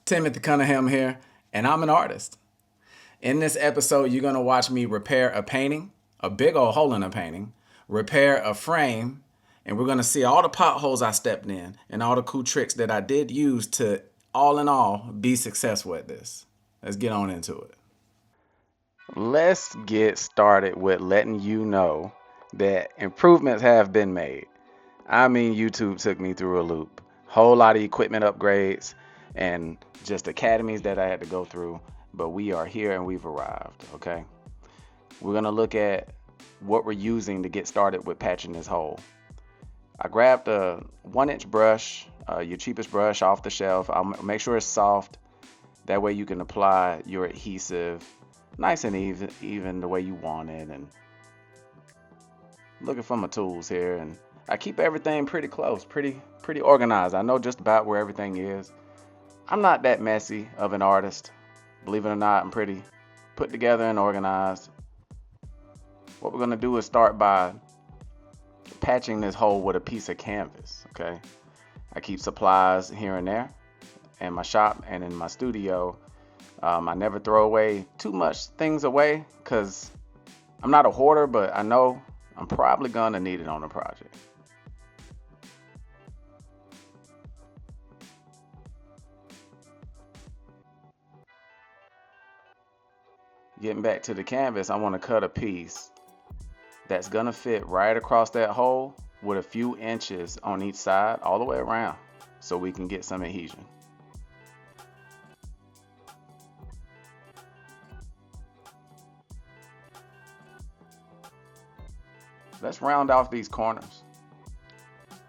Timothy Cunningham here, and I'm an artist. In this episode, you're going to watch me repair a painting, a big old hole in a painting, repair a frame, and we're going to see all the potholes I stepped in and all the cool tricks that I did use to, all in all, be successful at this. Let's get on into it. Let's get started with letting you know that improvements have been made. I mean, YouTube took me through a loop. Whole lot of equipment upgrades and just academies that I had to go through, but we are here and we've arrived, okay? We're gonna look at what we're using to get started with patching this hole. I grabbed a 1-inch brush, your cheapest brush off the shelf. I'll make sure it's soft. That way you can apply your adhesive nice and even the way you want it. And looking for my tools here, and I keep everything pretty close, pretty organized. I know just about where everything is. I'm not that messy of an artist. Believe it or not, I'm pretty put together and organized. What we're gonna do is start by patching this hole with a piece of canvas, okay? I keep supplies here and there in my shop and in my studio. I never throw away too much things away because I'm not a hoarder, but I know I'm probably gonna need it on a project. Getting back to the canvas, I want to cut a piece that's gonna fit right across that hole with a few inches on each side all the way around so we can get some adhesion. Let's round off these corners.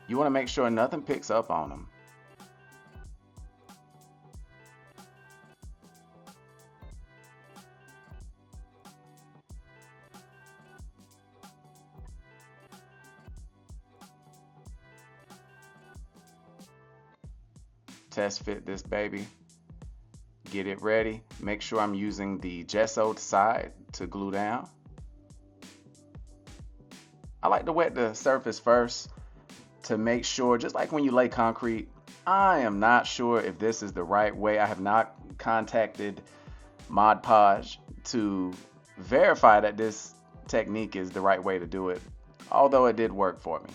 You want to make sure nothing picks up on them. Test fit this baby. Get it ready. Make sure I'm using the gessoed side to glue down. I like to wet the surface first to make sure, just like when you lay concrete, I am not sure if this is the right way. I have not contacted Mod Podge to verify that this technique is the right way to do it, although it did work for me.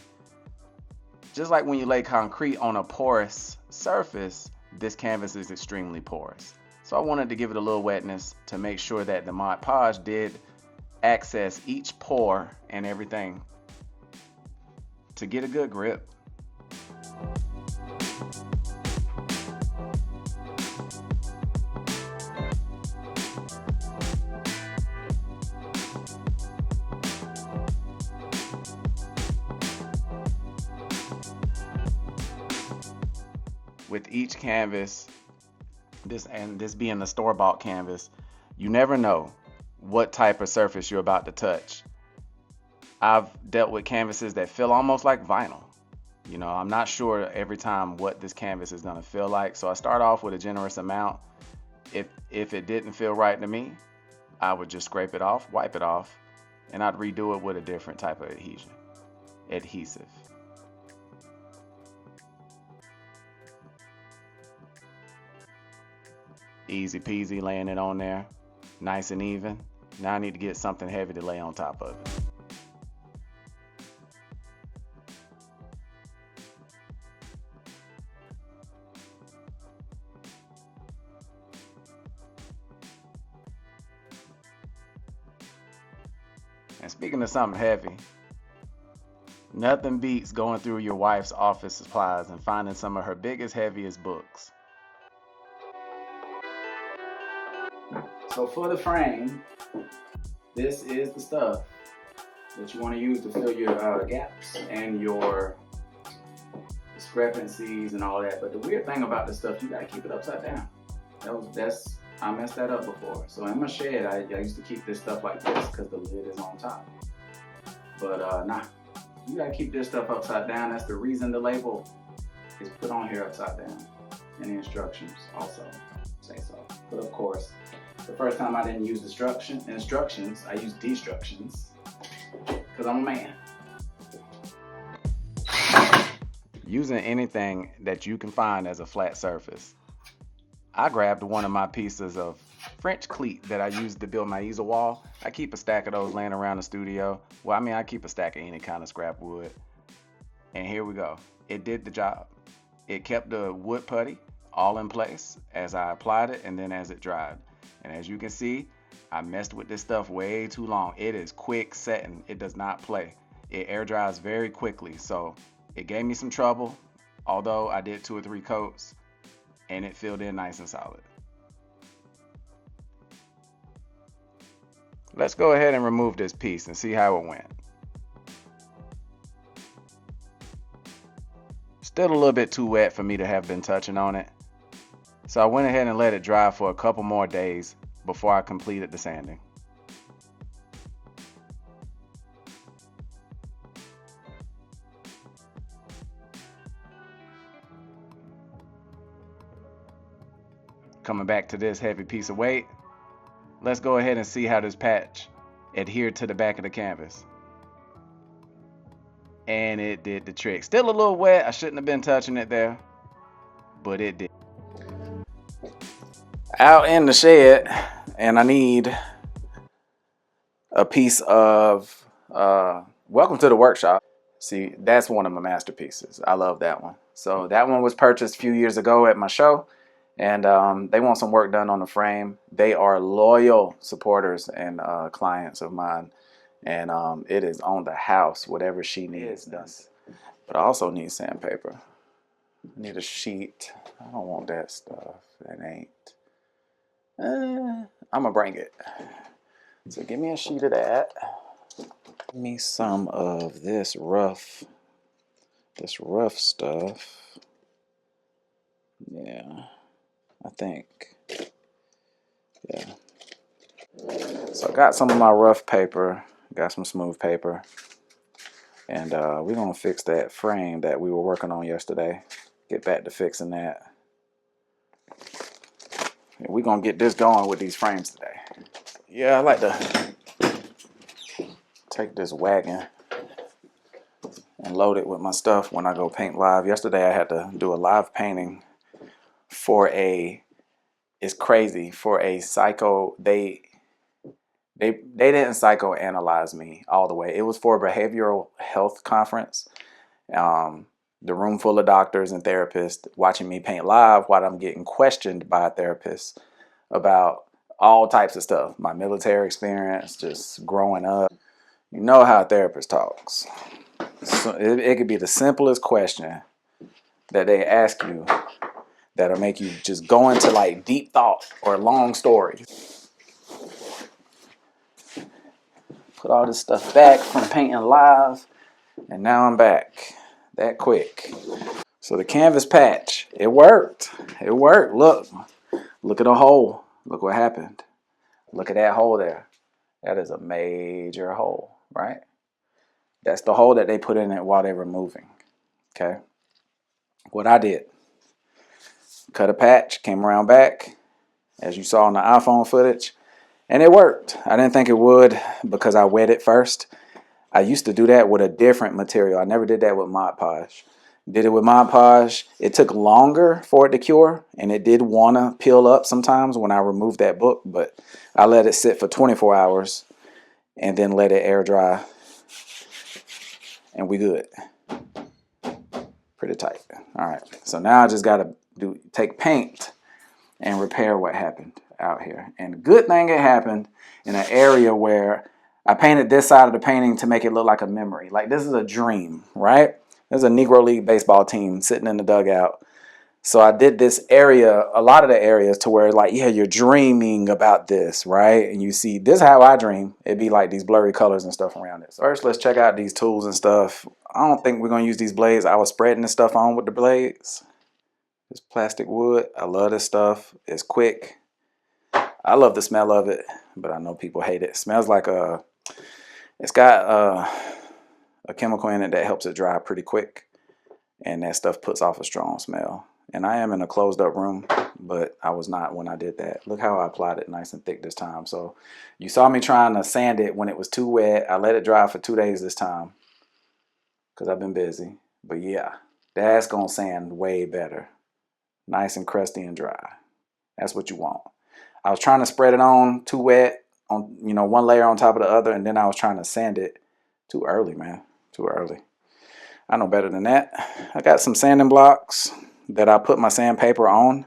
Just like when you lay concrete on a porous surface, this canvas is extremely porous. So I wanted to give it a little wetness to make sure that the Mod Podge did access each pore and everything to get a good grip. With each canvas, this being the store-bought canvas, you never know what type of surface you're about to touch. I've dealt with canvases that feel almost like vinyl. You know, I'm not sure every time what this canvas is gonna feel like, so I start off with a generous amount. If it didn't feel right to me, I would just scrape it off, wipe it off, and I'd redo it with a different type of adhesive. Easy peasy, laying it on there, nice and even. Now I need to get something heavy to lay on top of it. And speaking of something heavy, nothing beats going through your wife's office supplies and finding some of her biggest, heaviest books. So for the frame, this is the stuff that you want to use to fill your gaps and your discrepancies and all that. But the weird thing about this stuff, you gotta keep it upside down. I messed that up before. So in my shed, I used to keep this stuff like this because the lid is on top. But nah, you gotta keep this stuff upside down. That's the reason the label is put on here upside down, and the instructions also say so. But of course, the first time I didn't use instructions, I used destructions because I'm a man. Using anything that you can find as a flat surface I grabbed one of my pieces of French cleat that I used to build my easel wall. I keep a stack of those laying around the studio. Well, I mean, I keep a stack of any kind of scrap wood. And here we go. It did the job. It kept the wood putty all in place as I applied it and then as it dried. And as you can see, I messed with this stuff way too long. It is quick setting. It does not play. It air dries very quickly. So it gave me some trouble, although I did 2 or 3 coats and it filled in nice and solid. Let's go ahead and remove this piece and see how it went. Still a little bit too wet for me to have been touching on it. So I went ahead and let it dry for a couple more days before I completed the sanding. Coming back to this heavy piece of weight, let's go ahead and see how this patch adhered to the back of the canvas. And it did the trick. Still a little wet. I shouldn't have been touching it there, but it did. Out in the shed, and I need a piece of Welcome to the Workshop. See, that's one of my masterpieces. I love that one. So that one was purchased a few years ago at my show, and they want some work done on the frame. They are loyal supporters and clients of mine, and it is on the house, whatever she needs done. But I also need sandpaper. I need a sheet. I don't want that stuff. That ain't. I'm gonna bring it. So give me a sheet of that. Give me some of this rough stuff. Yeah, I think. Yeah. So I got some of my rough paper, got some smooth paper, and we're gonna fix that frame that we were working on yesterday. Get back to fixing that. And we're gonna get this going with these frames today. Yeah, I like to take this wagon and load it with my stuff when I go paint live. Yesterday I had to do a live painting for it's crazy, for a psycho. They didn't psychoanalyze me all the way. It was for a behavioral health conference. The room full of doctors and therapists watching me paint live while I'm getting questioned by a therapist about all types of stuff. My military experience, just growing up. You know how a therapist talks. So it could be the simplest question that they ask you that'll make you just go into like deep thought or long stories. Put all this stuff back from painting live, and now I'm back that quick. So the canvas patch, it worked. It worked. Look at the hole. Look what happened. Look at that hole there. That is a major hole, right? That's the hole that they put in it while they were moving. Okay. What I did, cut a patch, came around back, as you saw in the iPhone footage, and it worked. I didn't think it would because I wet it first. I used to do that with a different material. I never did that with Mod Podge. Did it with Mod Podge. It took longer for it to cure, and it did want to peel up sometimes when I removed that book, but I let it sit for 24 hours and then let it air dry, and we good. Pretty tight. All right, so now I just got to take paint and repair what happened out here. And the good thing it happened in an area where I painted this side of the painting to make it look like a memory. Like this is a dream, right? There's a Negro League baseball team sitting in the dugout. So I did this area, a lot of the areas to where like, yeah, you're dreaming about this, right? And you see, this is how I dream. It'd be like these blurry colors and stuff around it. So first, let's check out these tools and stuff. I don't think we're going to use these blades. I was spreading this stuff on with the blades. This plastic wood. I love this stuff. It's quick. I love the smell of it, but I know people hate it. It smells like it's got a chemical in it that helps it dry pretty quick. And that stuff puts off a strong smell. And I am in a closed up room, but I was not when I did that. Look how I applied it nice and thick this time. So you saw me trying to sand it when it was too wet. I let it dry for 2 days this time because I've been busy. But yeah, that's going to sand way better. Nice and crusty and dry. That's what you want. I was trying to spread it on too wet, on one layer on top of the other, and then I was trying to sand it too early, man. Too early. I know better than that. I got some sanding blocks that I put my sandpaper on.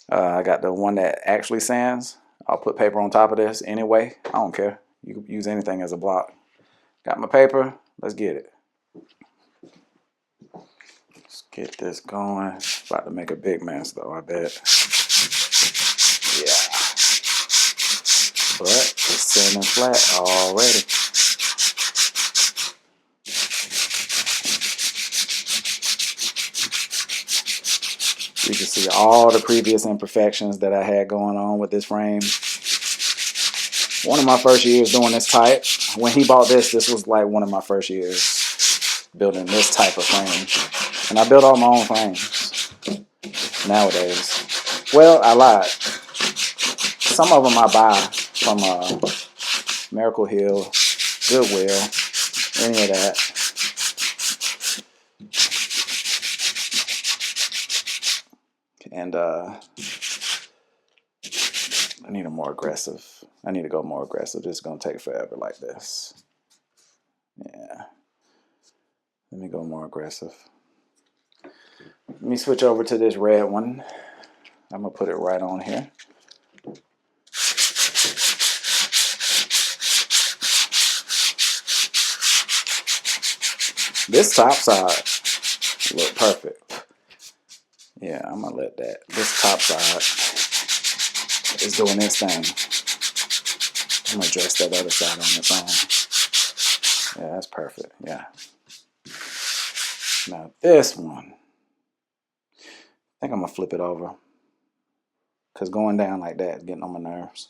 I got the one that actually sands. I'll put paper on top of this anyway. I don't care. You can use anything as a block. Got my paper. Let's get it. Let's get this going. About to make a big mess though, I bet. Yeah. But it's sanding flat already. You can see all the previous imperfections that I had going on with this frame. One of my first years doing this type. When he bought this, this was like one of my first years building this type of frame. And I built all my own frames nowadays. Well, I lied. Some of them I buy from Miracle Hill, Goodwill, any of that. And I need a more aggressive. I need to go more aggressive. This is going to take forever like this. Yeah. Let me go more aggressive. Let me switch over to this red one. I'm going to put it right on here. This top side look perfect. Yeah, I'm going to let that. This top side is doing its thing. I'm going to dress that other side on its own. Yeah, that's perfect. Yeah. Now this one, I think I'm going to flip it over. Because going down like that is getting on my nerves.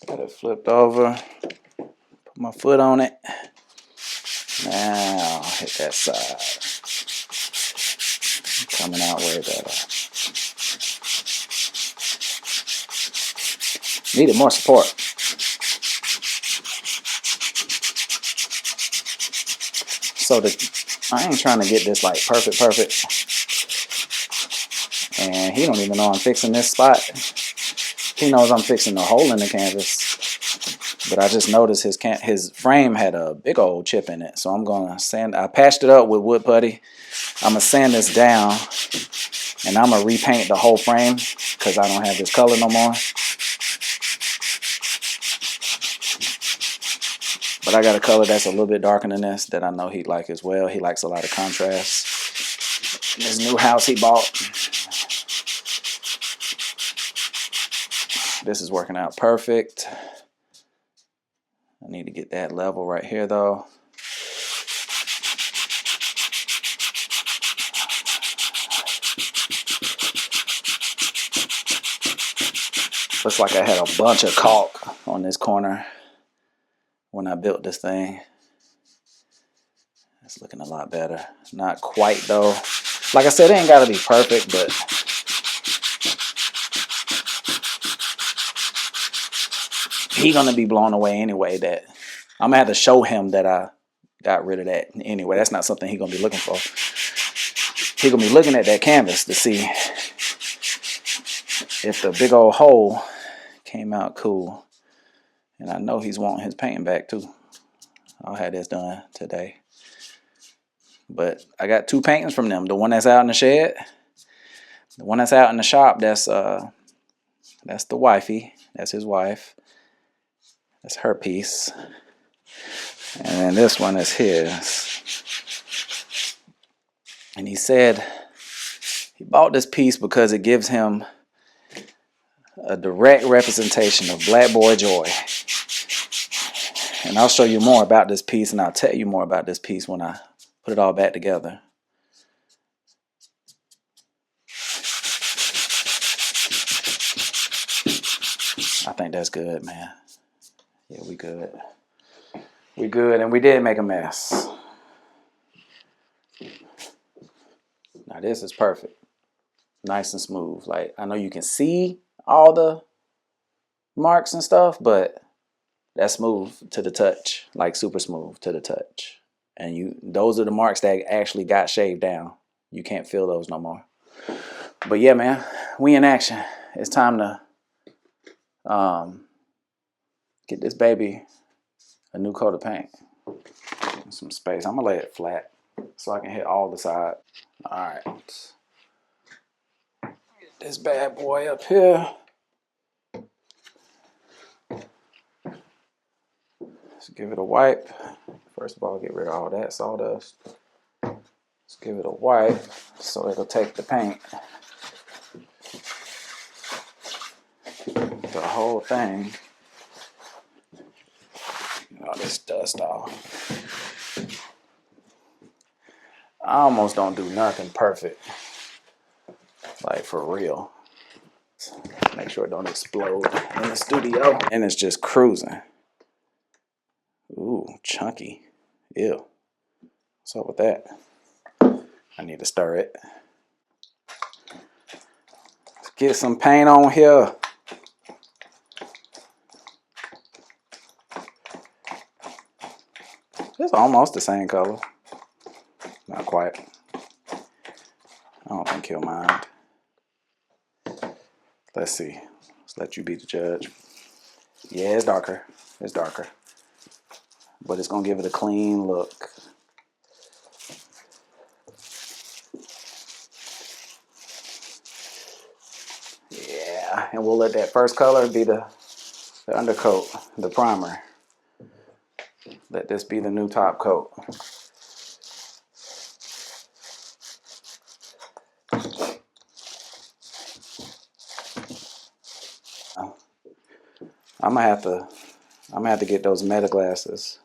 Got it flipped over. Put my foot on it. Now hit that side. Coming out way better. Needed more support. So I ain't trying to get this like perfect. And he don't even know I'm fixing this spot. He knows I'm fixing the hole in the canvas. But I just noticed his frame had a big old chip in it. So I'm going to sand. I patched it up with wood putty. I'm going to sand this down. And I'm going to repaint the whole frame. Because I don't have this color no more. But I got a color that's a little bit darker than this that I know he'd like as well. He likes a lot of contrast. In his new house he bought. This is working out perfect. I need to get that level right here though. Looks like I had a bunch of caulk on this corner when I built this thing. It's looking a lot better. Not quite though. Like I said, it ain't gotta be perfect, but he gonna be blown away anyway. That I'm gonna have to show him that I got rid of that anyway. That's not something he gonna be looking for. He gonna be looking at that canvas to see if the big old hole came out cool. And I know he's wanting his painting back too. I'll have this done today. But I got two paintings from them. The one that's out in the shed. The one that's out in the shop, that's the wifey. That's his wife. That's her piece. And then this one is his. And he said he bought this piece because it gives him a direct representation of Black Boy Joy. And I'll show you more about this piece, and I'll tell you more about this piece when I put it all back together. I think that's good, man. Yeah, we good. We good, and we did make a mess. Now this is perfect. Nice and smooth. Like, I know you can see all the marks and stuff, but that's smooth to the touch. Like super smooth to the touch. And those are the marks that actually got shaved down. You can't feel those no more. But yeah, man, we in action. It's time to get this baby a new coat of paint. Some space. I'm gonna lay it flat so I can hit all the sides. All right. Get this bad boy up here. Let's give it a wipe. First of all, get rid of all that sawdust. Let's give it a wipe so it'll take the paint. The whole thing. Get all this dust off. I almost don't do nothing perfect. Like for real. Make sure it don't explode in the studio. And it's just cruising. Ooh, chunky. Ew. What's up with that? I need to stir it. Let's get some paint on here. It's almost the same color. Not quite. I don't think he'll mind. Let's see. Let's let you be the judge. Yeah, it's darker. It's darker. But it's going to give it a clean look. Yeah, and we'll let that first color be the undercoat, the primer. Let this be the new top coat. I'm gonna have to get those meta glasses.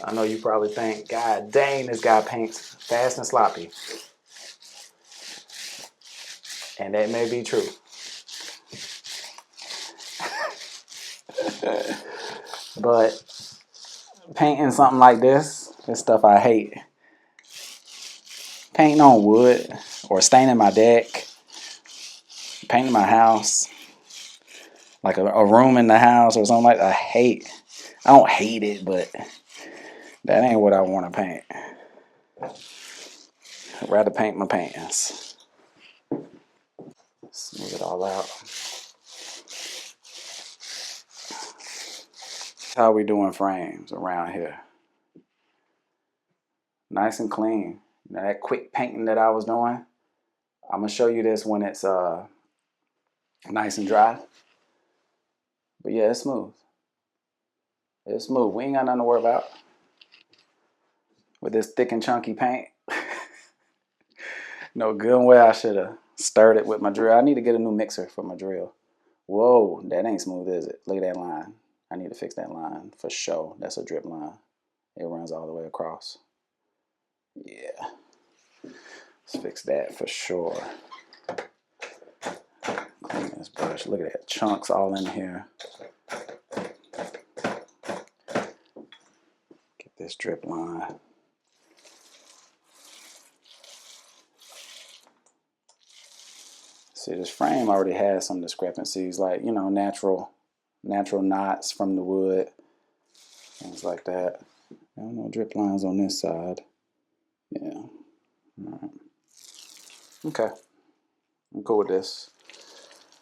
I know you probably think, God dang, this guy paints fast and sloppy. And that may be true. But painting something like this is stuff I hate. Painting on wood or staining my deck, painting my house, like a room in the house or something like that, I don't hate it, but that ain't what I want to paint. I'd rather paint my pants. Smooth it all out. How we doing frames around here? Nice and clean. Now that quick painting that I was doing, I'm gonna show you this when it's nice and dry. But yeah, it's smooth. It's smooth. We ain't got nothing to worry about with this thick and chunky paint. No, good and well I should have stirred it with my drill. I need to get a new mixer for my drill. Whoa, that ain't smooth, is it? Look at that line. I need to fix that line for sure. That's a drip line. It runs all the way across. Yeah. Let's fix that for sure. Clean this brush. Look at that. Chunks all in here. Get this drip line. See, this frame already has some discrepancies, like, you know, natural knots from the wood, things like that. I don't know, drip lines on this side. Yeah. All right. Okay. I'm cool with this.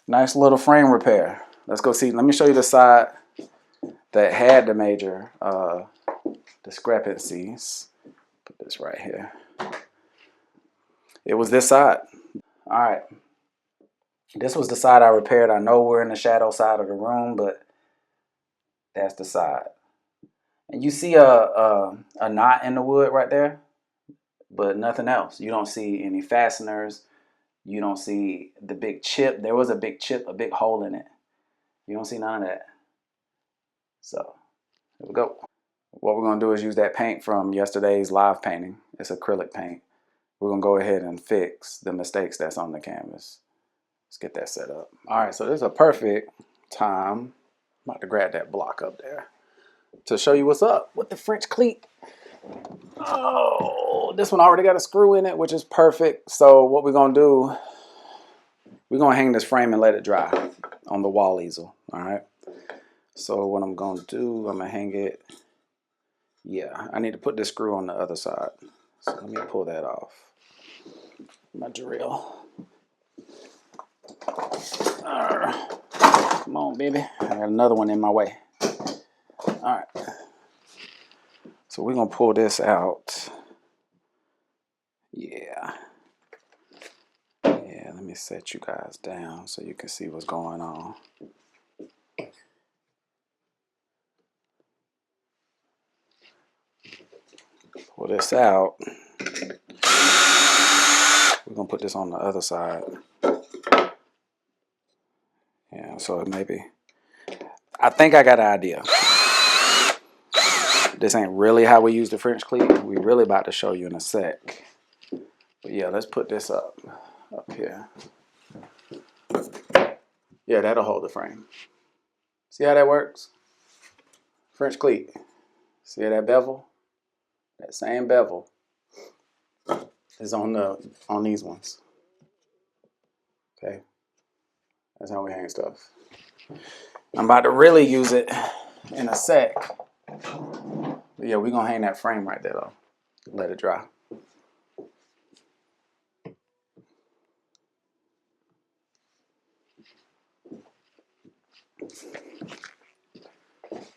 Nice little frame repair. Let's go see. Let me show you the side that had the major discrepancies. Put this right here. It was this side. All right. This was the side I repaired. I know we're in the shadow side of the room, but that's the side. And you see a knot in the wood right there, but nothing else. You don't see any fasteners. You don't see the big chip. There was a big chip, a big hole in it. You don't see none of that. So, here we go. What we're going to do is use that paint from yesterday's live painting. It's acrylic paint. We're going to go ahead and fix the mistakes that's on the canvas. Let's get that set up. All right, so this is a perfect time. I'm about to grab that block up there to show you what's up with the French cleat. Oh, this one already got a screw in it, which is perfect. So what we're going to do, we're going to hang this frame and let it dry on the wall easel. All right. So what I'm gonna do, I'm gonna hang it. Yeah, I need to put this screw on the other side. So let me pull that off. My drill. Come on, baby. I got another one in my way. All right. So we're gonna pull this out. Yeah. Yeah, let me set you guys down so you can see what's going on. Pull this out. We're gonna put this on the other side. Yeah, so maybe. I think I got an idea. This ain't really how we use the French cleat. We really about to show you in a sec. But yeah, let's put this up here. Yeah, that'll hold the frame. See how that works? French cleat. See that bevel? That same bevel is on these ones. Okay, that's how we hang stuff. I'm about to really use it in a sec. But yeah, we're gonna hang that frame right there though. Let it dry.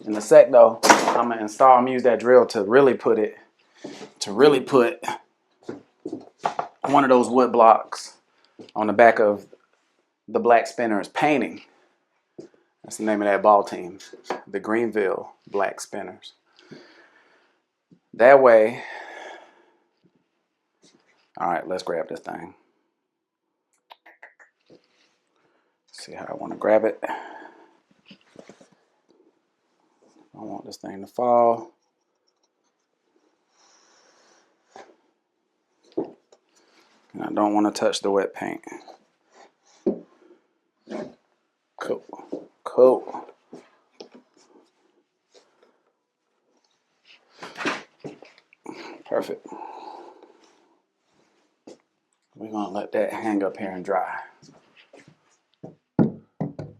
In a sec though, I'm gonna use that drill to really put one of those wood blocks on the back of the Black Spinners painting. That's the name of that ball team, the Greenville Black Spinners. That way, all right, let's grab this thing. See how I want to grab it. I want this thing to fall. And I don't want to touch the wet paint. Cool. Cool. Perfect. We're going to let that hang up here and dry.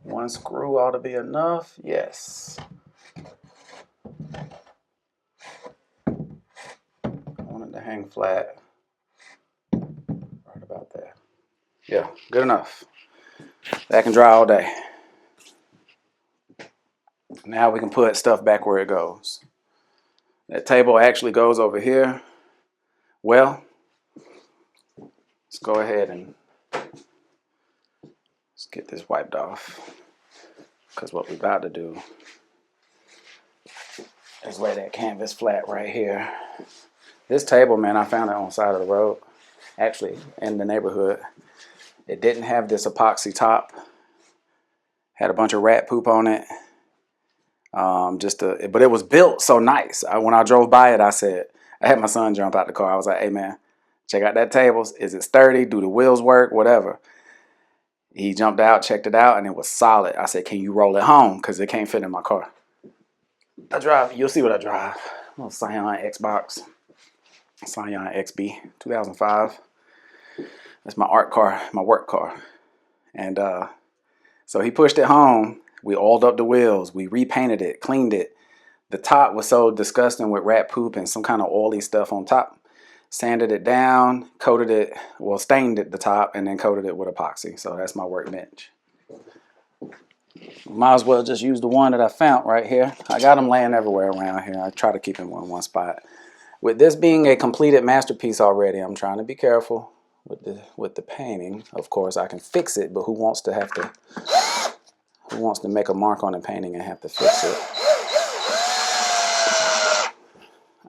One screw ought to be enough. Yes. I want it to hang flat. Right about there. Yeah, good enough. That can dry all day. Now we can put stuff back where it goes. That table actually goes over here. Well, let's go ahead and let's get this wiped off. Because what we're about to do is lay that canvas flat right here. This table, man, I found it on the side of the road. Actually, in the neighborhood. It didn't have this epoxy top. Had a bunch of rat poop on it. But it was built so nice. When I drove by it, I had my son jump out the car. I was like, hey man, check out that table. Is it sturdy? Do the wheels work? Whatever. He jumped out, checked it out, and it was solid. I said, can you roll it home? Because it can't fit in my car. You'll see what I drive. A little Scion Xbox. Scion XB 2005. That's my art car, my work car. And so he pushed it home. We oiled up the wheels. We repainted it, cleaned it. The top was so disgusting with rat poop and some kind of oily stuff on top. Sanded it down, stained it the top, and then coated it with epoxy. So that's my workbench. Might as well just use the one that I found right here. I got them laying everywhere around here. I try to keep them in one spot. With this being a completed masterpiece already, I'm trying to be careful with the painting. Of course, I can fix it, but who wants to make a mark on the painting and have to fix it?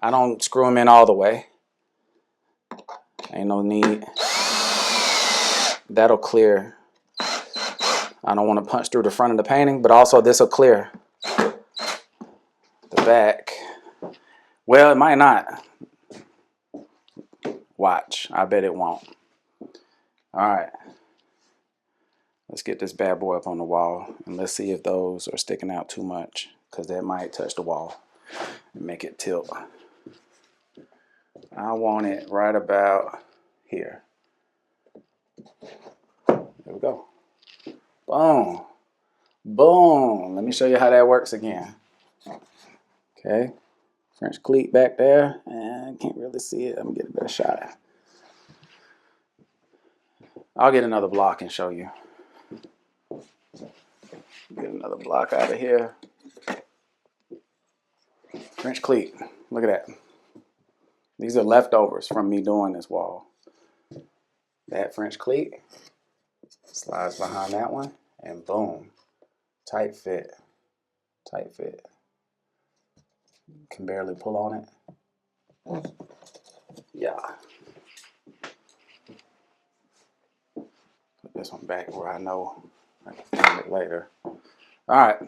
I don't screw them in all the way. Ain't no need. That'll clear. I don't want to punch through the front of the painting, but also this will clear the back. Well, it might not. Watch. I bet it won't. All right. Let's get this bad boy up on the wall, and let's see if those are sticking out too much, because that might touch the wall and make it tilt. I want it right about here. There we go. Boom. Boom. Let me show you how that works again. Okay. French cleat back there. And I can't really see it. Let me get a better shot. I'll get another block and show you. Get another block out of here. French cleat. Look at that. These are leftovers from me doing this wall. That French cleat slides behind that one, and boom. Tight fit. Tight fit. Can barely pull on it. Yeah. Put this one back where I know I can find it later. All right.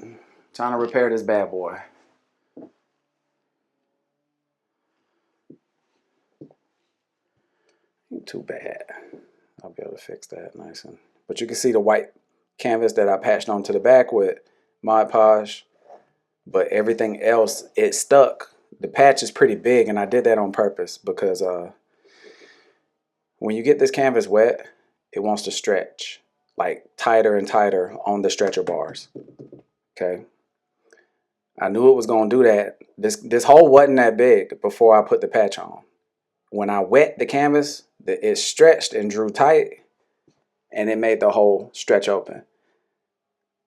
Time to repair this bad boy. Ain't too bad. I'll be able to fix that nice and. But you can see the white canvas that I patched onto the back with Mod Podge. But everything else, it stuck. The patch is pretty big, and I did that on purpose because when you get this canvas wet, it wants to stretch like tighter and tighter on the stretcher bars. Okay. I knew it was going to do that. This hole wasn't that big before I put the patch on. When I wet the canvas, it stretched and drew tight, and it made the hole stretch open.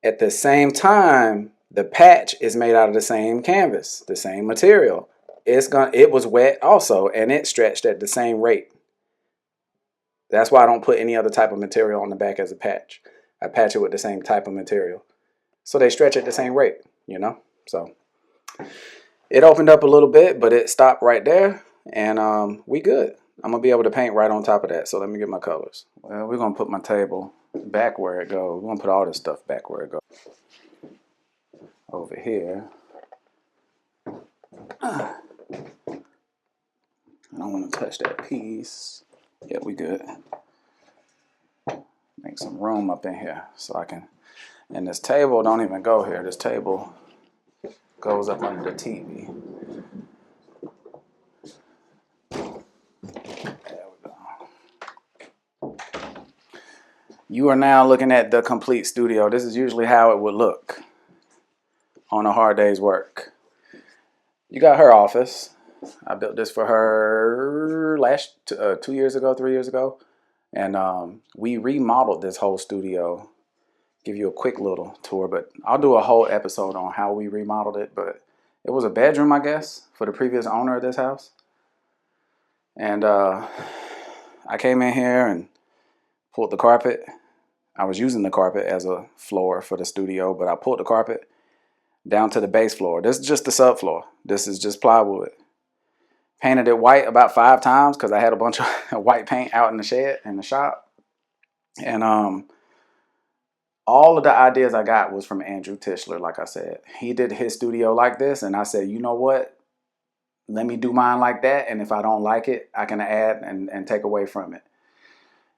At the same time, the patch is made out of the same canvas, the same material. It was wet also, and it stretched at the same rate. That's why I don't put any other type of material on the back as a patch. I patch it with the same type of material. So they stretch at the same rate, you know? So it opened up a little bit, but it stopped right there, and we good. I'm going to be able to paint right on top of that. So let me get my colors. Well, we're going to put my table back where it goes. We're going to put all this stuff back where it goes. Over here. I don't want to touch that piece. Yeah, we good. Make some room up in here so I can. And this table don't even go here. This table goes up under the TV. There we go. You are now looking at the complete studio. This is usually how it would look on a hard day's work. You got her office. I built this for her 2 years ago, 3 years ago. And we remodeled this whole studio. Give you a quick little tour, but I'll do a whole episode on how we remodeled it. But it was a bedroom, I guess, for the previous owner of this house. And I came in here and pulled the carpet. I was using the carpet as a floor for the studio, but I pulled the carpet down to the base floor. This is just the subfloor. This is just plywood. Painted it white about 5 times because I had a bunch of white paint out in the shed, in the shop. And all of the ideas I got was from Andrew Tischler, like I said. He did his studio like this, and I said, you know what? Let me do mine like that, and if I don't like it, I can add and take away from it.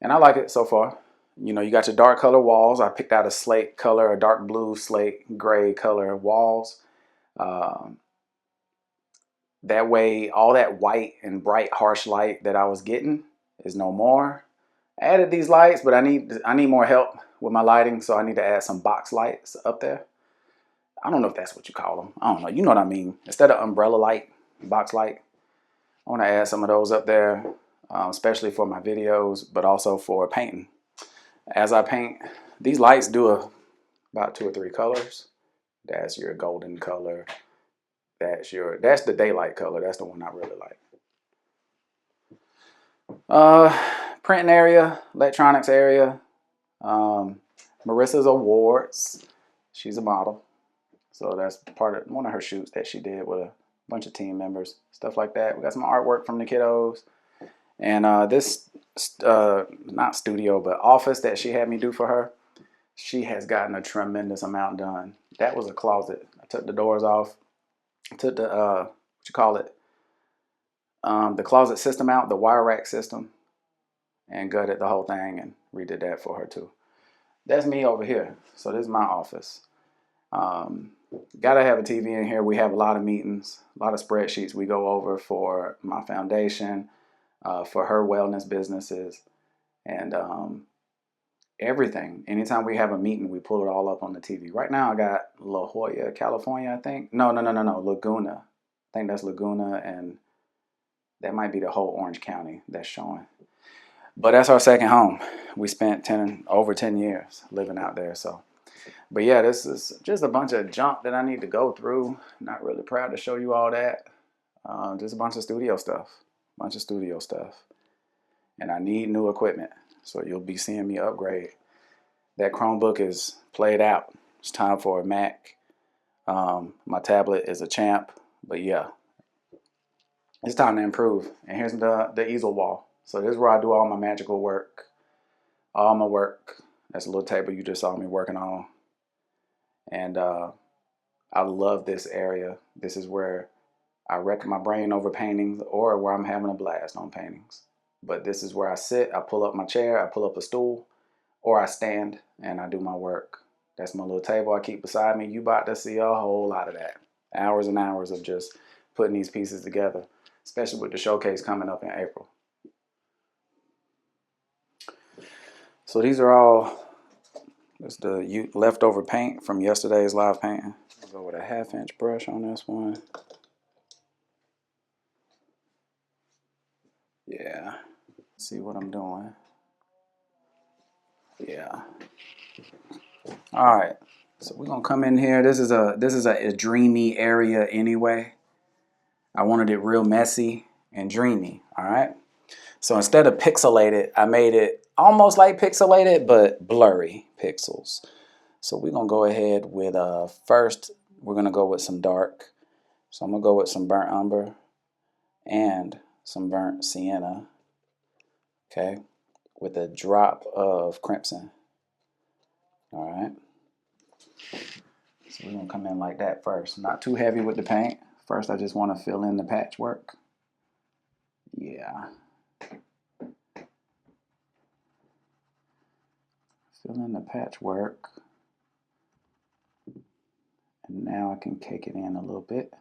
And I like it so far. You know, you got your dark color walls. I picked out a slate color, a dark blue, slate, gray color walls. That way, all that white and bright, harsh light that I was getting is no more. I added these lights, but I need more help with my lighting, so I need to add some box lights up there. I don't know if that's what you call them. I don't know. You know what I mean. Instead of umbrella light, box light, I want to add some of those up there, especially for my videos, but also for painting. As I paint, these lights do about 2 or 3 colors. That's your golden color. That's the daylight color. That's the one I really like. Printing area, electronics area. Marissa's awards. She's a model. So that's part of one of her shoots that she did with a bunch of team members. Stuff like that. We got some artwork from the kiddos. And this, not studio, but office that she had me do for her, she has gotten a tremendous amount done. That was a closet. I took the doors off. Took the, the closet system out, the wire rack system, and gutted the whole thing and redid that for her too. That's me over here. So this is my office. Gotta have a TV in here. We have a lot of meetings, a lot of spreadsheets we go over for my foundation, for her wellness businesses. And everything. Anytime we have a meeting, we pull it all up on the TV. Right now, I got La Jolla, California, I think. No, no, no, no, no. Laguna. I think that's Laguna, and that might be the whole Orange County that's showing. But that's our second home. We spent over 10 years living out there. So, but yeah, this is just a bunch of junk that I need to go through. Not really proud to show you all that. Just a bunch of studio stuff. And I need new equipment. So you'll be seeing me upgrade. That Chromebook is played out. It's time for a Mac. My tablet is a champ. But yeah, it's time to improve. And here's the easel wall. So this is where I do all my magical work. All my work. That's a little table you just saw me working on. And I love this area. This is where I wreck my brain over paintings or where I'm having a blast on paintings. But this is where I sit, I pull up my chair, I pull up a stool, or I stand and I do my work. That's my little table I keep beside me. You about to see a whole lot of that. Hours and hours of just putting these pieces together, especially with the showcase coming up in April. So these are all just the leftover paint from yesterday's live painting. I'll go with a 1/2-inch brush on this one. Yeah. See what I'm doing. Yeah. All right. So we're gonna come in here. This is a dreamy area anyway. I wanted it real messy and dreamy. All right. So instead of pixelated, I made it almost like pixelated, but blurry pixels. So we're gonna go ahead with first we're gonna go with some dark. So I'm gonna go with some burnt umber and some burnt sienna. Okay, with a drop of crimson. All right. So we're gonna come in like that first. Not too heavy with the paint. First, I just want to fill in the patchwork. Yeah. Fill in the patchwork. And now I can cake it in a little bit.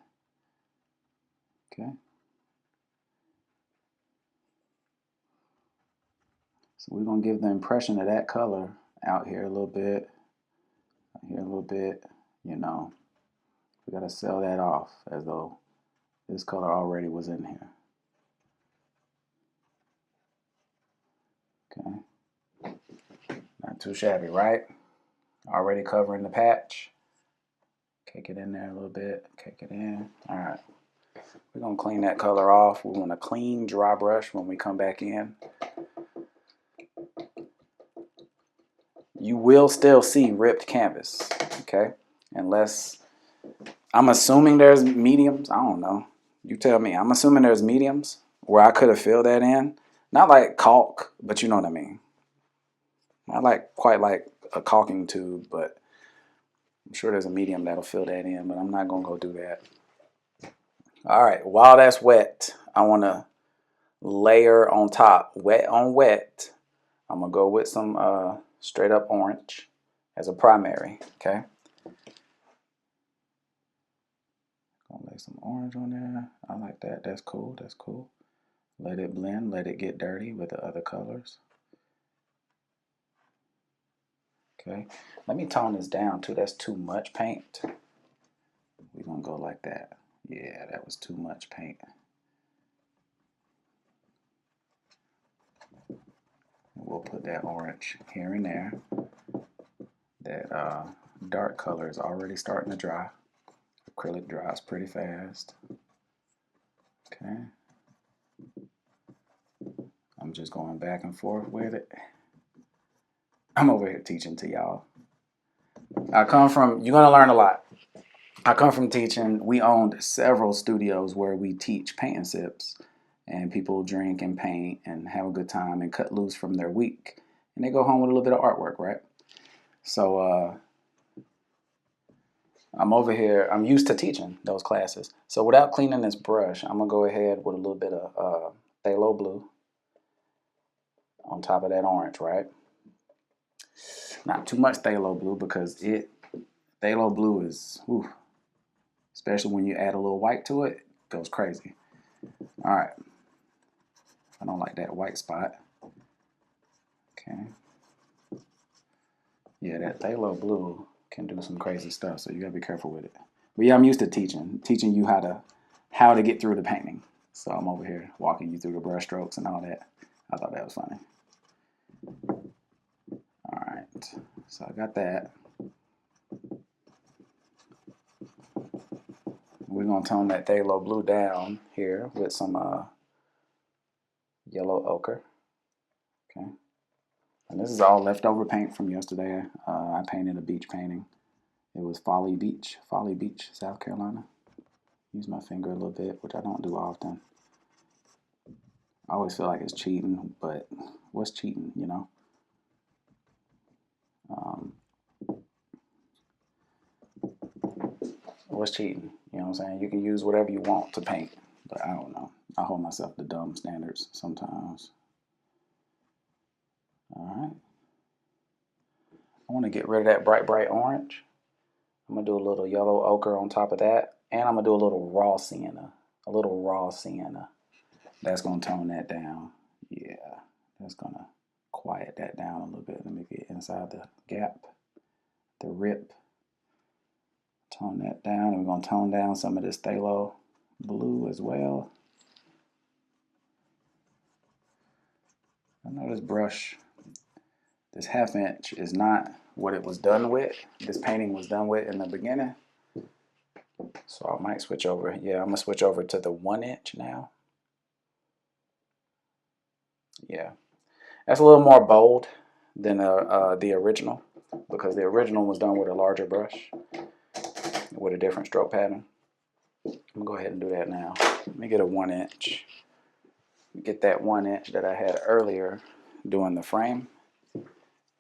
Okay. So we're gonna give the impression of that color out here a little bit, out here a little bit, you know. We gotta sell that off as though this color already was in here. Okay. Not too shabby, right? Already covering the patch. Cake it in there a little bit, cake it in. All right. We're gonna clean that color off. We want a clean dry brush when we come back in. You will still see ripped canvas, okay? Unless, I'm assuming there's mediums. I don't know. You tell me. I'm assuming there's mediums where I could have filled that in. Not like caulk, but you know what I mean. Not like quite like a caulking tube, but I'm sure there's a medium that'll fill that in, but I'm not gonna go do that. All right, while that's wet, I wanna layer on top, wet on wet. I'm gonna go with some straight up orange as a primary, okay? Gonna lay some orange on there. I like that. That's cool. That's cool. Let it blend. Let it get dirty with the other colors. Okay. Let me tone this down too. That's too much paint. We're gonna go like that. Yeah, that was too much paint. We'll put that orange here and there. That dark color is already starting to dry. Acrylic dries pretty fast. Okay. I'm just going back and forth with it. I'm over here teaching to y'all. You're gonna learn a lot. I come from teaching. We owned several studios where we teach paint and sips, and people drink and paint and have a good time and cut loose from their week, and they go home with a little bit of artwork, right? So I'm over here. I'm used to teaching those classes. So without cleaning this brush, I'm gonna go ahead with a little bit of phthalo blue on top of that orange, right? Not too much phthalo blue because phthalo blue is, whew, especially when you add a little white to it, goes crazy. All right. I don't like that white spot. Okay. Yeah, that phthalo blue can do some crazy stuff, so you gotta be careful with it. But yeah, I'm used to teaching you how to get through the painting. So I'm over here walking you through the brush strokes and all that. I thought that was funny. All right, so I got that. We're gonna tone that phthalo blue down here with some yellow ochre. Okay, and this is all leftover paint from yesterday. I painted a beach painting. It was Folly Beach, South Carolina. Use my finger a little bit, which I don't do often. I always feel like it's cheating, but what's cheating, you know? Um, what's cheating? You know what I'm saying? You can use whatever you want to paint, but I don't know. I hold myself to dumb standards sometimes. All right. I want to get rid of that bright orange. I'm going to do a little yellow ochre on top of that, and I'm going to do a little raw sienna. That's going to tone that down. Yeah, that's going to quiet that down a little bit. Let me get inside the gap, the rip. Tone that down, and we're going to tone down some of this phthalo blue as well. I know this brush, this 1/2 inch is not what it was done with. This painting was done with in the beginning. So I might switch over. Yeah, I'm going to switch over to the 1 inch now. Yeah, that's a little more bold than the original, because the original was done with a larger brush with a different stroke pattern. I'm going to go ahead and do that now. Let me get a 1 inch. Get that 1 inch that I had earlier doing the frame.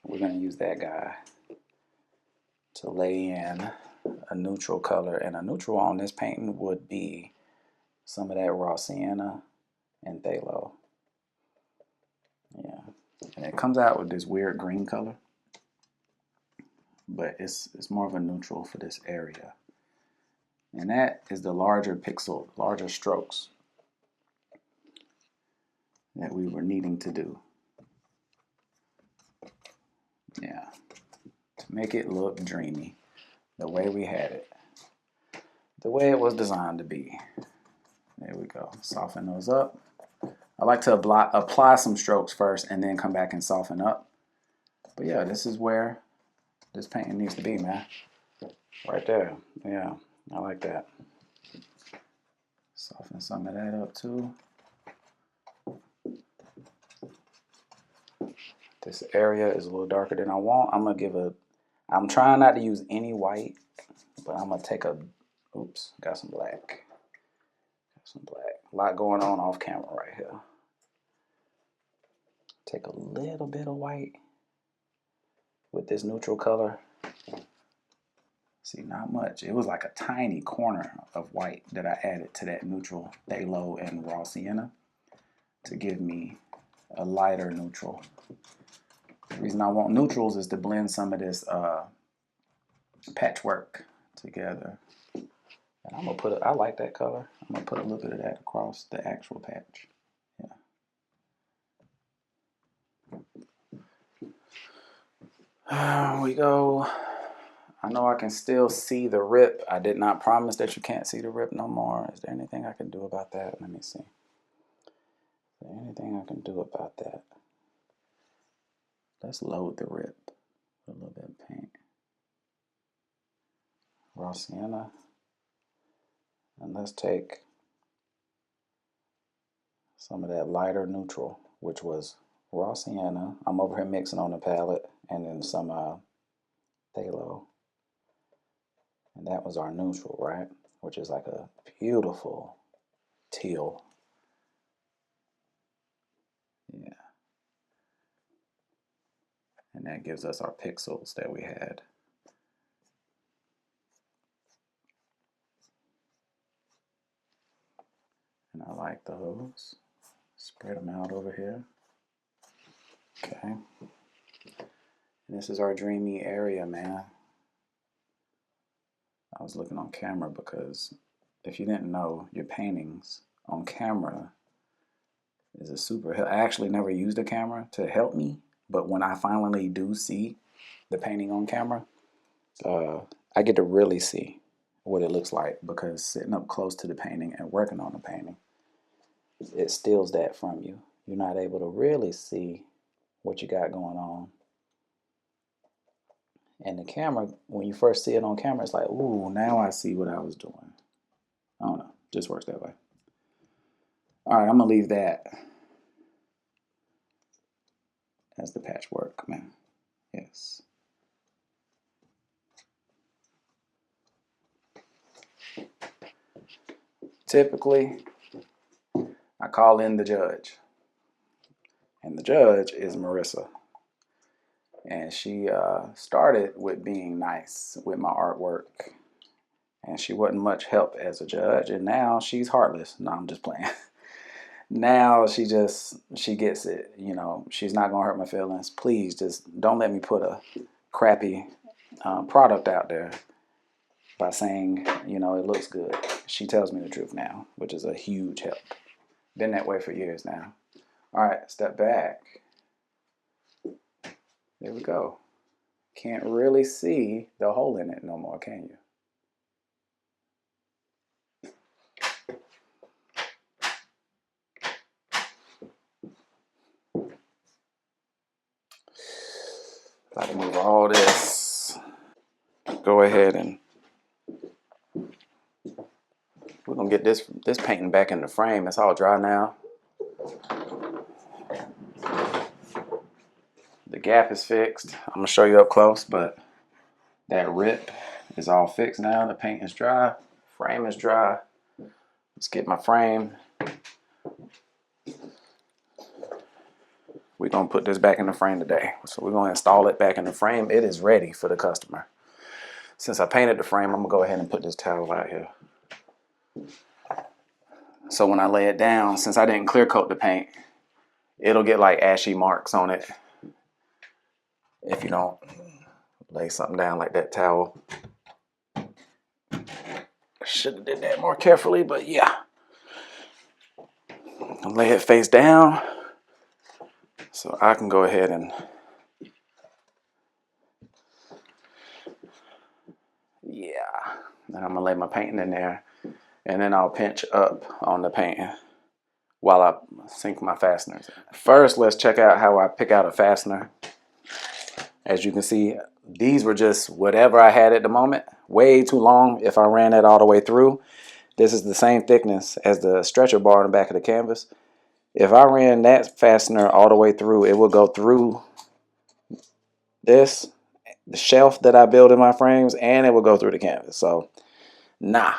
We're going to use that guy to lay in a neutral color, and a neutral on this painting would be some of that raw sienna and phthalo. Yeah, and it comes out with this weird green color, but it's more of a neutral for this area, and that is the larger pixel, larger strokes that we were needing to do. Yeah, to make it look dreamy, the way we had it, the way it was designed to be. There we go. Soften those up. I like to apply some strokes first and then come back and soften up. But yeah, this is where this painting needs to be, man. Right there. Yeah, I like that. Soften some of that up too. This area is a little darker than I want. I'm trying not to use any white, but I'm gonna take oops, got some black. A lot going on off camera right here. Take a little bit of white with this neutral color. See, not much. It was like a tiny corner of white that I added to that neutral phthalo and raw sienna to give me a lighter neutral. The reason I want neutrals is to blend some of this patchwork together. And I'm gonna I like that color. I'm gonna put a little bit of that across the actual patch. Yeah. There we go. I know I can still see the rip. I did not promise that you can't see the rip no more. Is there anything I can do about that? Let me see. Is there anything I can do about that? Let's load the rip. Put a little bit of paint. Raw sienna. And let's take some of that lighter neutral, which was raw sienna. I'm over here mixing on the palette, and then some phthalo. And that was our neutral, right? Which is like a beautiful teal. Yeah. And that gives us our pixels that we had. And I like those. Spread them out over here. Okay. And this is our dreamy area, man. I was looking on camera because if you didn't know, your paintings on camera is a super help. I actually never used a camera to help me, but when I finally do see the painting on camera, I get to really see what it looks like, because sitting up close to the painting and working on the painting, it steals that from you. You're not able to really see what you got going on. And the camera, when you first see it on camera, it's like, ooh, now I see what I was doing. I don't know, just works that way. All right, I'm gonna leave that as the patchwork, man. Yes. Typically, I call in the judge, and the judge is Marissa. And she started with being nice with my artwork, and she wasn't much help as a judge, and now she's heartless. No, I'm just playing. Now she gets it. You know, she's not gonna hurt my feelings. Please just don't let me put a crappy product out there by saying, you know, it looks good. She tells me the truth now, which is a huge help. Been that way for years now. All right, step back. There we go. Can't really see the hole in it no more, can you? If I can move all this, go ahead and we're gonna get this painting back in the frame. It's all dry now. The gap is fixed. I'm gonna show you up close, but that rip is all fixed now. The paint is dry, frame is dry. Let's get my frame. We're gonna put this back in the frame today. So we're gonna install it back in the frame. It is ready for the customer. Since I painted the frame, I'm gonna go ahead and put this towel out here. So when I lay it down, since I didn't clear coat the paint, it'll get like ashy marks on it if you don't lay something down like that towel. Should have did that more carefully, but yeah. I'll lay it face down so I can go ahead and then I'm gonna lay my painting in there, and then I'll pinch up on the painting while I sink my fasteners. First, let's check out how I pick out a fastener. As you can see, these were just whatever I had at the moment. Way too long if I ran that all the way through. This is the same thickness as the stretcher bar on the back of the canvas. If I ran that fastener all the way through, it will go through this, the shelf that I build in my frames, and it will go through the canvas. So, nah.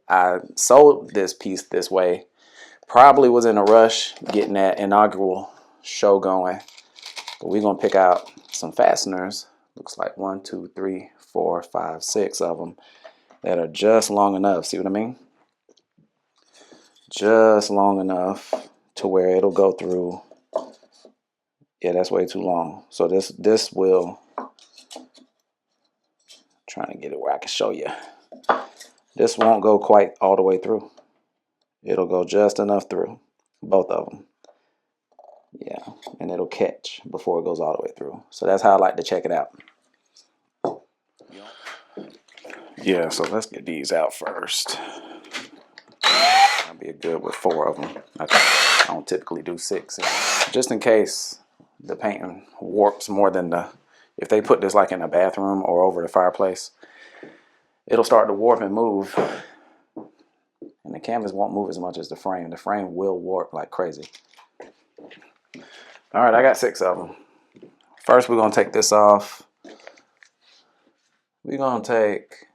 I sold this piece this way. Probably was in a rush getting that inaugural show going. But we're going to pick out some fasteners. Looks like 1, 2, 3, 4, 5, 6 of them that are just long enough. See what I mean? Just long enough to where it'll go through. Yeah, that's way too long. So this will, trying to get it where I can show you. This won't go quite all the way through. It'll go just enough through, both of them. Yeah, and it'll catch before it goes all the way through. So that's how I like to check it out. Yeah, so let's get these out first. I'll be good with 4 of them. I don't typically do 6. Just in case the painting warps more than if they put this like in a bathroom or over the fireplace, it'll start to warp and move. And the canvas won't move as much as the frame. The frame will warp like crazy. All right, I got 6 of them. First, we're going to take this off. We're going to take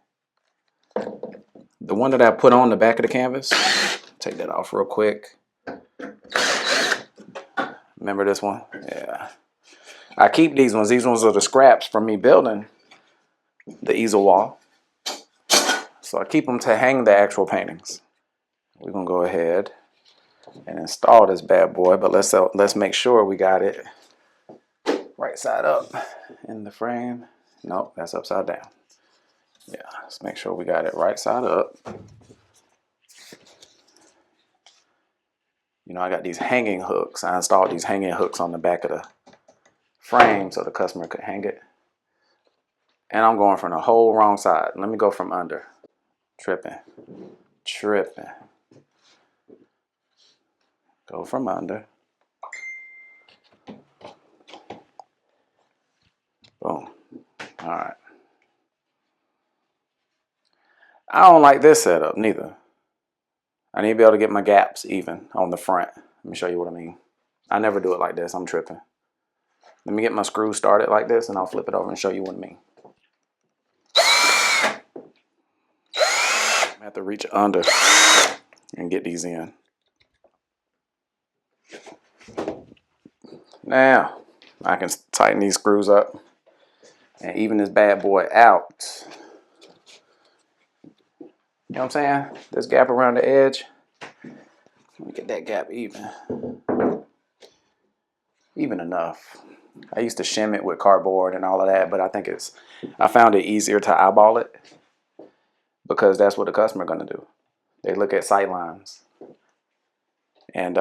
the one that I put on the back of the canvas. Take that off real quick. Remember this one? Yeah. I keep these ones. These ones are the scraps from me building the easel wall. So I keep them to hang the actual paintings. We're going to go ahead and install this bad boy, but let's make sure we got it right side up in the frame. Nope, that's upside down. Yeah, let's make sure we got it right side up. You know, I got these hanging hooks. I installed these hanging hooks on the back of the frame so the customer could hang it. And I'm going from the whole wrong side. Let me go from under. Tripping. Go from under. Boom. All right. I don't like this setup neither. I need to be able to get my gaps even on the front. Let me show you what I mean. I never do it like this. I'm tripping. Let me get my screw started like this and I'll flip it over and show you what I mean. I have to reach under and get these in. Now, I can tighten these screws up and even this bad boy out. You know what I'm saying? This gap around the edge. Let me get that gap even. Even enough. I used to shim it with cardboard and all of that, but I found it easier to eyeball it because that's what the customer gonna do. They look at sight lines. And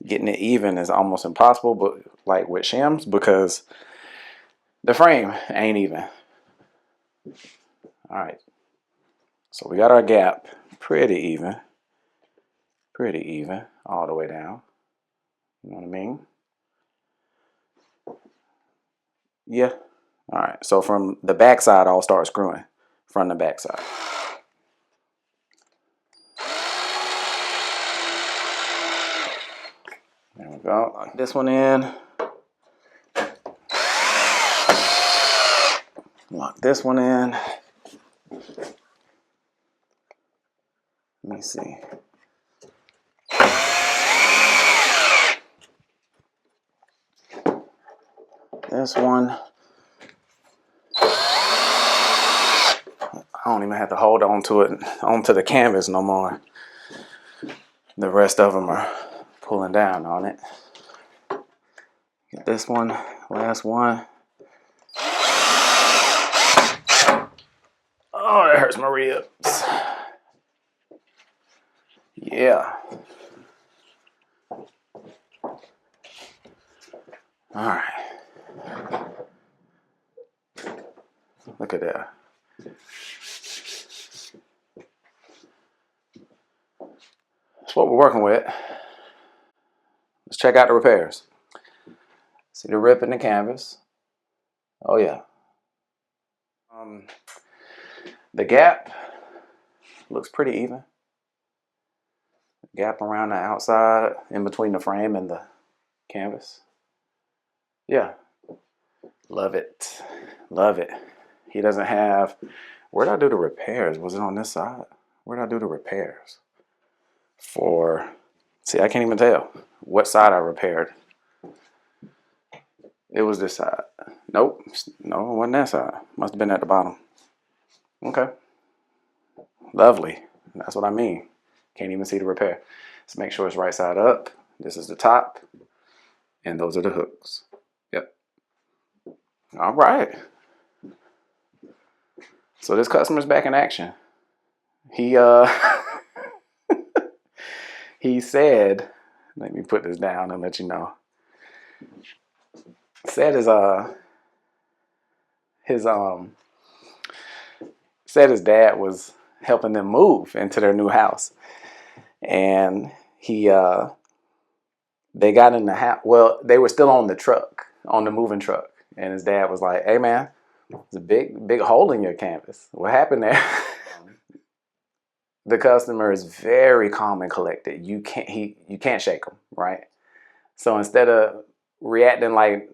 getting it even is almost impossible, but like with shims, because the frame ain't even. All right. So we got our gap pretty even all the way down. You know what I mean? Yeah. All right. So from the back side, I'll start screwing from the back side. There we go. Lock this one in. Lock this one in. Let me see. This one. I don't even have to hold on to it, onto the canvas no more. The rest of them are pulling down on it. Get this one, last one. Oh, that hurts my ribs. Yeah. All right. Look at that. That's what we're working with. Let's check out the repairs. See the rip in the canvas? Oh yeah. The gap looks pretty even. Gap around the outside, in between the frame and the canvas. Yeah. Love it. Love it. He doesn't have... Where did I do the repairs? Was it on this side? Where did I do the repairs? See, I can't even tell what side I repaired. It was this side. Nope. No, it wasn't that side. Must have been at the bottom. Okay. Lovely. That's what I mean. Can't even see the repair. Let's make sure it's right side up. This is the top. And those are the hooks. Yep. All right. So this customer's back in action. He he said, let me put this down and let you know. Said his dad was helping them move into their new house. And they got in the house. Well, they were still on the truck, on the moving truck. And his dad was like, hey man, there's a big hole in your canvas. What happened there? The customer is very calm and collected. You can't shake him, right? So instead of reacting like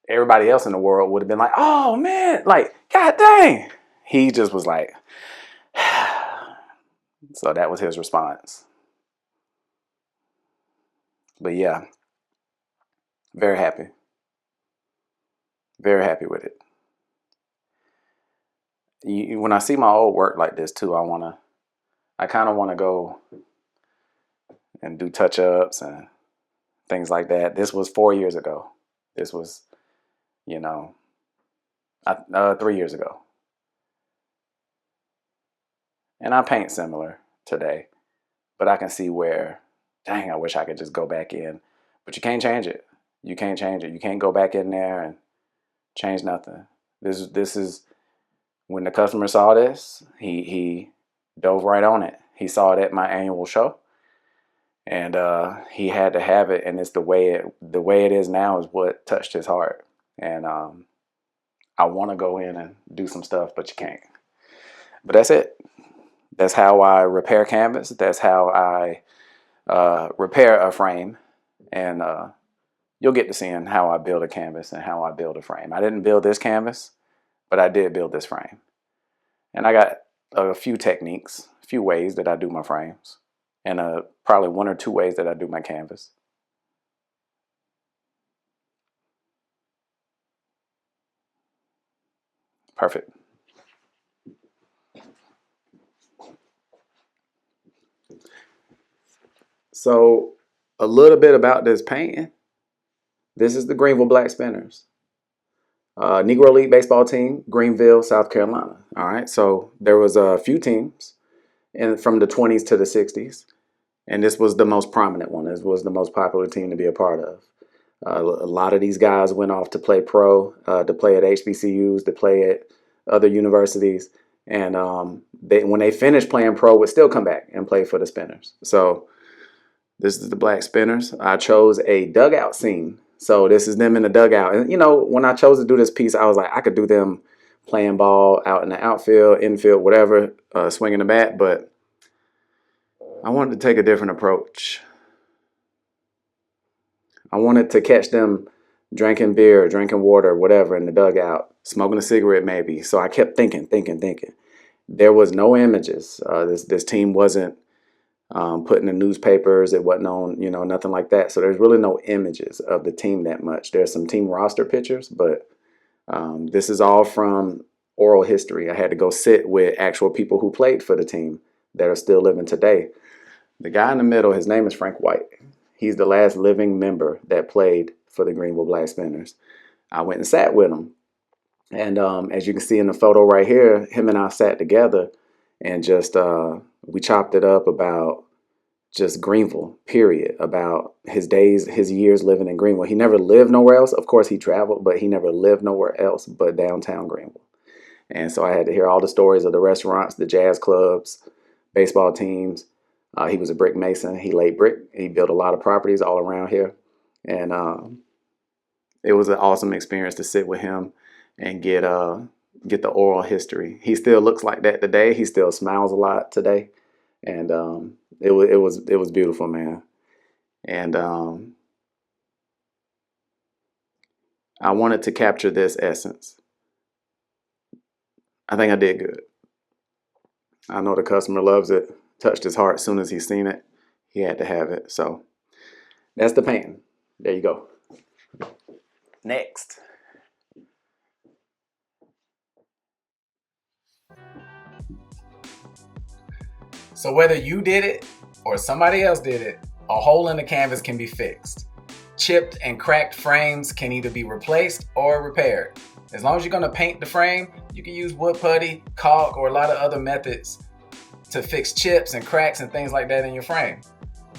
everybody else in the world would have been like, oh man, like, god dang. He just was like, so that was his response. But yeah, very happy. Very happy with it. When I see my old work like this too, I kind of want to go and do touch-ups and things like that. This was 4 years ago. This was, 3 years ago. And I paint similar today, but I can see where, dang, I wish I could just go back in. But you can't change it. You can't change it. You can't go back in there and change nothing. This is When the customer saw this, he dove right on it. He saw it at my annual show, and he had to have it. And it's the way it is now is what touched his heart. And I want to go in and do some stuff, but you can't. But that's it. That's how I repair canvas. That's how I repair a frame, and you'll get to seeing how I build a canvas and how I build a frame. I didn't build this canvas, but I did build this frame. And I got a few techniques, a few ways that I do my frames, and probably 1 or 2 ways that I do my canvas. Perfect. So a little bit about this painting. This is the Greenville Black Spinners. Negro League baseball team, Greenville, South Carolina. All right, so there was a few teams from the 20s to the 60s, and this was the most prominent one. This was the most popular team to be a part of. A lot of these guys went off to play pro, to play at HBCUs, to play at other universities, and when they finished playing pro, would still come back and play for the Spinners. So this is the Black Spinners. I chose a dugout scene. So this is them in the dugout. And, you know, when I chose to do this piece, I was like, I could do them playing ball out in the outfield, infield, whatever, swinging the bat. But I wanted to take a different approach. I wanted to catch them drinking beer, drinking water, whatever, in the dugout, smoking a cigarette maybe. So I kept thinking. There was no images. This team wasn't put in the newspapers. It wasn't on, nothing like that. So there's really no images of the team that much. There's some team roster pictures, but this is all from oral history. I had to go sit with actual people who played for the team that are still living today. The guy in the middle, his name is Frank White. He's the last living member that played for the Greenville Black Spinners. I went and sat with him. And as you can see in the photo right here, him and I sat together and just we chopped it up about just Greenville, period, about his days, his years living in Greenville. He never lived nowhere else. Of course, he traveled, but he never lived nowhere else but downtown Greenville. And so I had to hear all the stories of the restaurants, the jazz clubs, baseball teams. He was a brick mason. He laid brick. He built a lot of properties all around here. And it was an awesome experience to sit with him and get the oral history. He still looks like that today. He still smiles a lot today. And it was beautiful, man. And I wanted to capture this essence. I think I did good. I know the customer loves it. Touched his heart as soon as he seen it. He had to have it. So that's the painting. There you go. Next. So whether you did it or somebody else did it, a hole in the canvas can be fixed. Chipped and cracked frames can either be replaced or repaired. As long as you're going to paint the frame, you can use wood putty, caulk, or a lot of other methods to fix chips and cracks and things like that in your frame.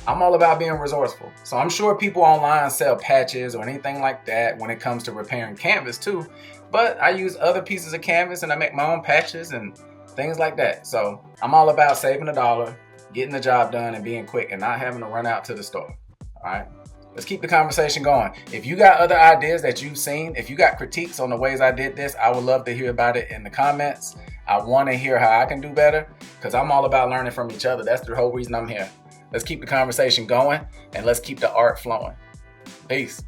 I'm all about being resourceful. So I'm sure people online sell patches or anything like that when it comes to repairing canvas too. But I use other pieces of canvas and I make my own patches and things like that. So I'm all about saving $1, getting the job done and being quick and not having to run out to the store. All right. Let's keep the conversation going. If you got other ideas that you've seen, if you got critiques on the ways I did this, I would love to hear about it in the comments. I want to hear how I can do better because I'm all about learning from each other. That's the whole reason I'm here. Let's keep the conversation going and let's keep the art flowing. Peace.